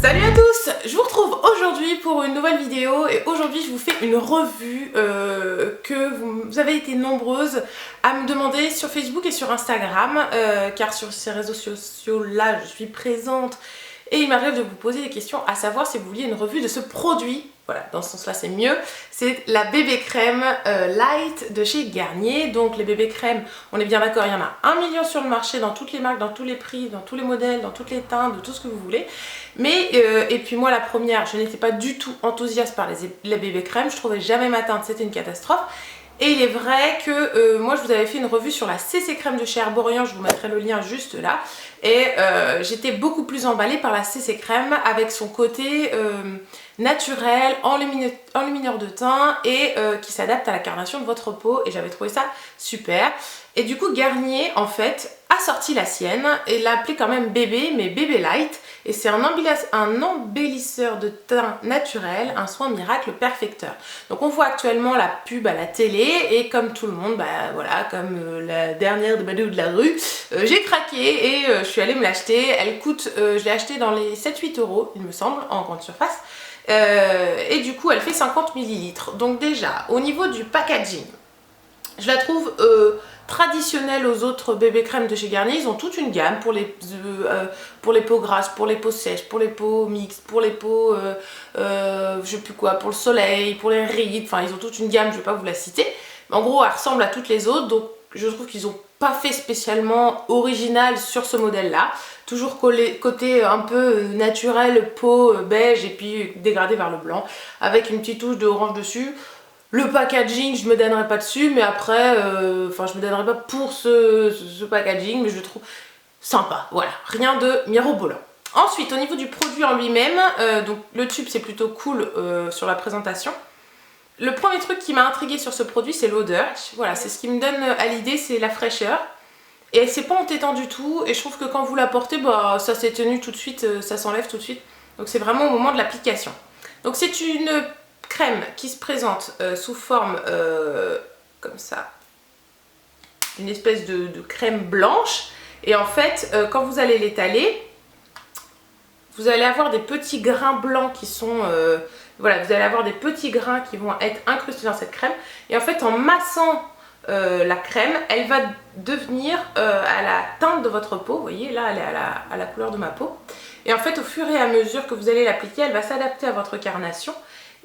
Salut à tous, je vous retrouve aujourd'hui pour une nouvelle vidéo et aujourd'hui je vous fais une revue que vous avez été nombreuses à me demander sur Facebook et sur Instagram car sur ces réseaux sociaux là je suis présente et il m'arrive de vous poser des questions à savoir si vous vouliez une revue de ce produit. Voilà, dans ce sens-là c'est mieux. C'est la bébé crème light de chez Garnier. Donc les bébés crèmes, on est bien d'accord, il y en a 1 million sur le marché, dans toutes les marques, dans tous les prix, dans tous les modèles, dans toutes les teintes, de tout ce que vous voulez. Mais, et puis moi la première, je n'étais pas du tout enthousiaste par les bébés crèmes. Je trouvais jamais ma teinte, c'était une catastrophe. Et il est vrai que moi je vous avais fait une revue sur la CC crème de chez Herborian, je vous mettrai le lien juste là. Et j'étais beaucoup plus emballée par la CC crème avec son côté naturel, enlumineur de teint et qui s'adapte à la carnation de votre peau. Et j'avais trouvé ça super. Et du coup Garnier en fait a sorti la sienne et l'a appelée quand même bébé, mais bébé light. Et c'est un embellisseur de teint naturel, un soin miracle perfecteur. Donc on voit actuellement la pub à la télé et comme tout le monde, bah voilà, comme la dernière de Badou de la rue, j'ai craqué et je suis allée me l'acheter. Elle coûte, je l'ai acheté dans les 7-8 € il me semble, en grande surface. Et du coup elle fait 50 ml. Donc déjà, au niveau du packaging, je la trouve traditionnelle aux autres bébés crèmes de chez Garnier. Ils ont toute une gamme pour les peaux grasses, pour les peaux sèches, pour les peaux mixtes, pour les peaux je sais plus quoi, pour le soleil, pour les rides. Enfin ils ont toute une gamme, je ne vais pas vous la citer. Mais en gros elle ressemble à toutes les autres, donc je trouve qu'ils n'ont pas fait spécialement original sur ce modèle là. Toujours côté un peu naturel, peau beige et puis dégradé vers le blanc avec une petite touche de orange dessus. Le packaging, je me donnerai pas dessus, mais après, enfin je me donnerai pas pour ce packaging, mais je le trouve sympa, voilà, rien de mirobolant. Ensuite, au niveau du produit en lui-même, donc le tube c'est plutôt cool sur la présentation. Le premier truc qui m'a intriguée sur ce produit, c'est l'odeur. Voilà, c'est ce qui me donne à l'idée, c'est la fraîcheur. Et c'est pas entêtant du tout, et je trouve que quand vous la portez, bah, ça s'est tenu tout de suite, ça s'enlève tout de suite. Donc c'est vraiment au moment de l'application. Donc c'est une crème qui se présente sous forme comme ça, une espèce de crème blanche. Et en fait, quand vous allez l'étaler, vous allez avoir des petits grains blancs qui sont... voilà, vous allez avoir des petits grains qui vont être incrustés dans cette crème. Et en fait, en massant la crème, elle va devenir à la teinte de votre peau. Vous voyez, là, elle est à la couleur de ma peau. Et en fait, au fur et à mesure que vous allez l'appliquer, elle va s'adapter à votre carnation.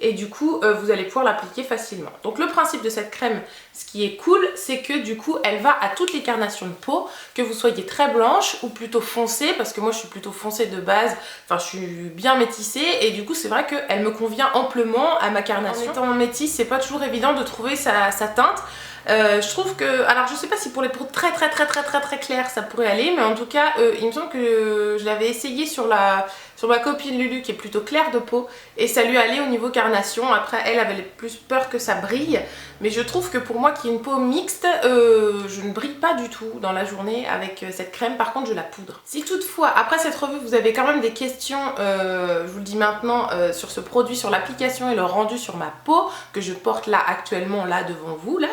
Et du coup vous allez pouvoir l'appliquer facilement. Donc le principe de cette crème, ce qui est cool, c'est que du coup elle va à toutes les carnations de peau, que vous soyez très blanche ou plutôt foncée, parce que moi je suis plutôt foncée de base, enfin je suis bien métissée, et du coup c'est vrai qu'elle me convient amplement à ma carnation. En étant métisse, c'est pas toujours évident de trouver sa teinte. Je trouve que, alors je sais pas si pour les peaux très claires ça pourrait aller, mais en tout cas il me semble que je l'avais essayé sur ma copine Lulu qui est plutôt claire de peau et ça lui allait au niveau carnation. Après elle avait plus peur que ça brille, mais je trouve que pour moi qui ai une peau mixte, je ne brille pas du tout dans la journée avec cette crème. Par contre je la poudre. Si toutefois après cette revue vous avez quand même des questions, je vous le dis maintenant, sur ce produit, sur l'application et le rendu sur ma peau que je porte là actuellement là devant vous, là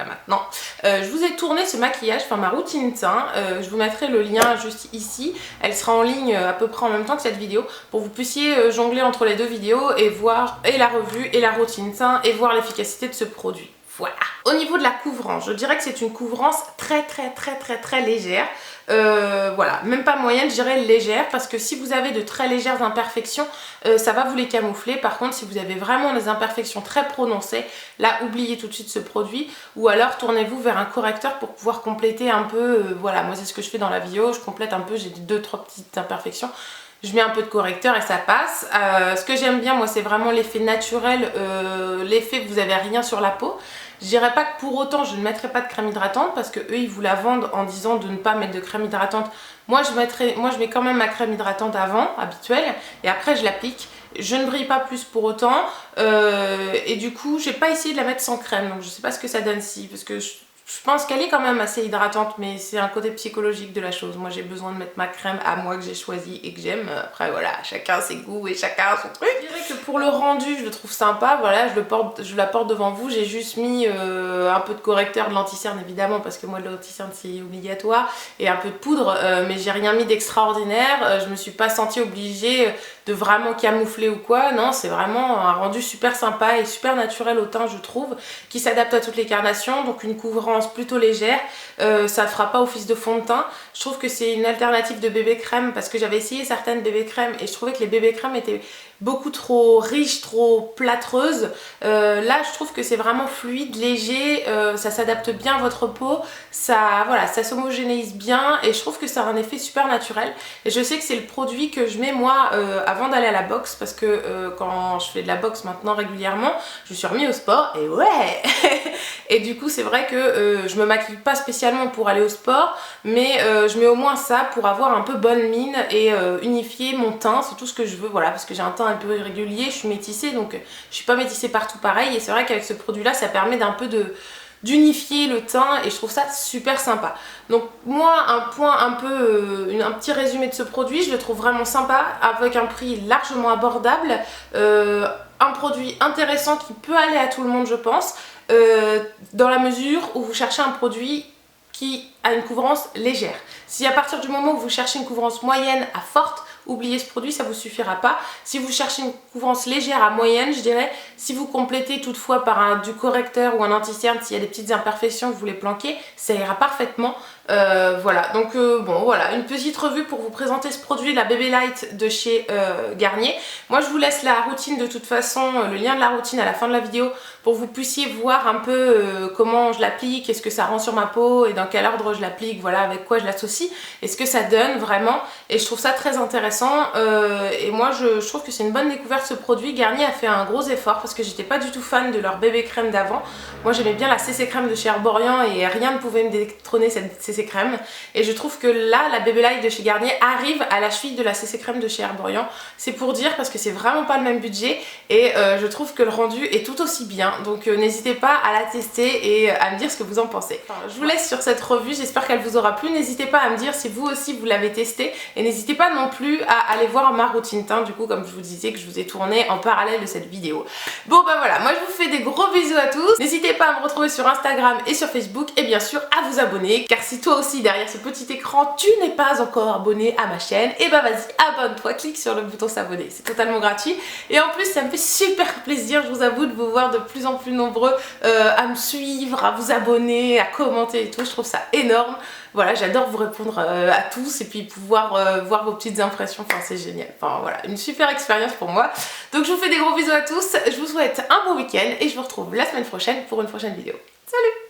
maintenant, je vous ai tourné ce maquillage, enfin ma routine teint, je vous mettrai le lien juste ici, elle sera en ligne à peu près en même temps que cette vidéo pour que vous puissiez jongler entre les deux vidéos et voir et la revue et la routine teint et voir l'efficacité de ce produit. Voilà. Au niveau de la couvrance, je dirais que c'est une couvrance très légère. Voilà, même pas moyenne, je dirais légère, parce que si vous avez de très légères imperfections, ça va vous les camoufler. Par contre, si vous avez vraiment des imperfections très prononcées, là, oubliez tout de suite ce produit, ou alors tournez-vous vers un correcteur pour pouvoir compléter un peu. Voilà, moi c'est ce que je fais dans la vidéo, je complète un peu, j'ai 2-3 petites imperfections. Je mets un peu de correcteur et ça passe. Ce que j'aime bien, moi, c'est vraiment l'effet naturel, l'effet que vous n'avez rien sur la peau. Je dirais pas que pour autant je ne mettrai pas de crème hydratante parce que eux ils vous la vendent en disant de ne pas mettre de crème hydratante. Moi je mets quand même ma crème hydratante avant, habituelle, et après je l'applique. Je ne brille pas plus pour autant et du coup j'ai pas essayé de la mettre sans crème, donc je sais pas ce que ça donne si, parce que Je pense qu'elle est quand même assez hydratante, mais c'est un côté psychologique de la chose. Moi j'ai besoin de mettre ma crème à moi que j'ai choisie et que j'aime. Après voilà, chacun ses goûts et chacun son truc. Je dirais que pour le rendu, je le trouve sympa. Voilà, je la porte devant vous. J'ai juste mis un peu de correcteur, de l'anti-cerne évidemment, parce que moi le l'anti-cerne c'est obligatoire, et un peu de poudre, mais j'ai rien mis d'extraordinaire. Je me suis pas sentie obligée de vraiment camoufler ou quoi. Non, c'est vraiment un rendu super sympa et super naturel au teint, je trouve, qui s'adapte à toutes les carnations. Donc une couvrance plutôt légère, ça ne fera pas office de fond de teint. Je trouve que c'est une alternative de bébé crème, parce que j'avais essayé certaines bébé crèmes et je trouvais que les bébé crèmes étaient beaucoup trop riches, trop plâtreuses. Là je trouve que c'est vraiment fluide, léger, ça s'adapte bien à votre peau, ça, voilà, ça s'homogénéise bien et je trouve que ça a un effet super naturel. Et je sais que c'est le produit que je mets moi avant d'aller à la boxe, parce que quand je fais de la boxe maintenant régulièrement, je me suis remis au sport et ouais et du coup c'est vrai que je me maquille pas spécialement pour aller au sport, mais je mets au moins ça pour avoir un peu bonne mine et unifier mon teint, c'est tout ce que je veux, voilà, parce que j'ai un teint un peu irrégulier, je suis métissée, donc je suis pas métissée partout pareil, et c'est vrai qu'avec ce produit là ça permet d'un peu d'unifier le teint et je trouve ça super sympa. Donc moi un point un peu, un petit résumé de ce produit, je le trouve vraiment sympa avec un prix largement abordable, un produit intéressant qui peut aller à tout le monde je pense, dans la mesure où vous cherchez un produit qui a une couvrance légère. Si à partir du moment où vous cherchez une couvrance moyenne à forte, oubliez ce produit, ça vous suffira pas. Si vous cherchez une couvrance légère à moyenne, je dirais, si vous complétez toutefois par du correcteur ou un anti-cerne, s'il y a des petites imperfections que vous voulez planquer, ça ira parfaitement. Voilà, donc bon voilà, une petite revue pour vous présenter ce produit, la Baby Light de chez Garnier. Moi je vous laisse la routine de toute façon, le lien de la routine à la fin de la vidéo, pour que vous puissiez voir un peu comment je l'applique, est-ce que ça rend sur ma peau et dans quel ordre je l'applique, voilà, avec quoi je l'associe, et ce que ça donne vraiment, et je trouve ça très intéressant. Et moi je trouve que c'est une bonne découverte ce produit. Garnier a fait un gros effort parce que j'étais pas du tout fan de leur bébé crème d'avant. Moi j'aimais bien la CC crème de chez Herborian et rien ne pouvait me détrôner cette CC crème, et je trouve que là la Baby Light de chez Garnier arrive à la cheville de la CC crème de chez Herborian. C'est pour dire, parce que c'est vraiment pas le même budget, et je trouve que le rendu est tout aussi bien, donc n'hésitez pas à la tester et à me dire ce que vous en pensez. Enfin, je vous laisse sur cette revue, j'espère qu'elle vous aura plu. N'hésitez pas à me dire si vous aussi vous l'avez testé, et n'hésitez pas non plus à aller voir ma routine teint, du coup comme je vous disais, que je vous ai tourné en parallèle de cette vidéo. Bon bah voilà, moi je vous fais des gros bisous à tous. N'hésitez pas à me retrouver sur Instagram et sur Facebook, et bien sûr à vous abonner, car si toi aussi derrière ce petit écran tu n'es pas encore abonné à ma chaîne, et bah vas-y, abonne-toi, clique sur le bouton s'abonner, c'est totalement gratuit, et en plus ça me fait super plaisir, je vous avoue, de vous voir de plus en plus nombreux à me suivre, à vous abonner, à commenter et tout. Je trouve ça énorme. Voilà, j'adore vous répondre à tous et puis pouvoir voir vos petites impressions, enfin c'est génial. Enfin voilà, une super expérience pour moi. Donc je vous fais des gros bisous à tous, je vous souhaite un bon week-end et je vous retrouve la semaine prochaine pour une prochaine vidéo. Salut!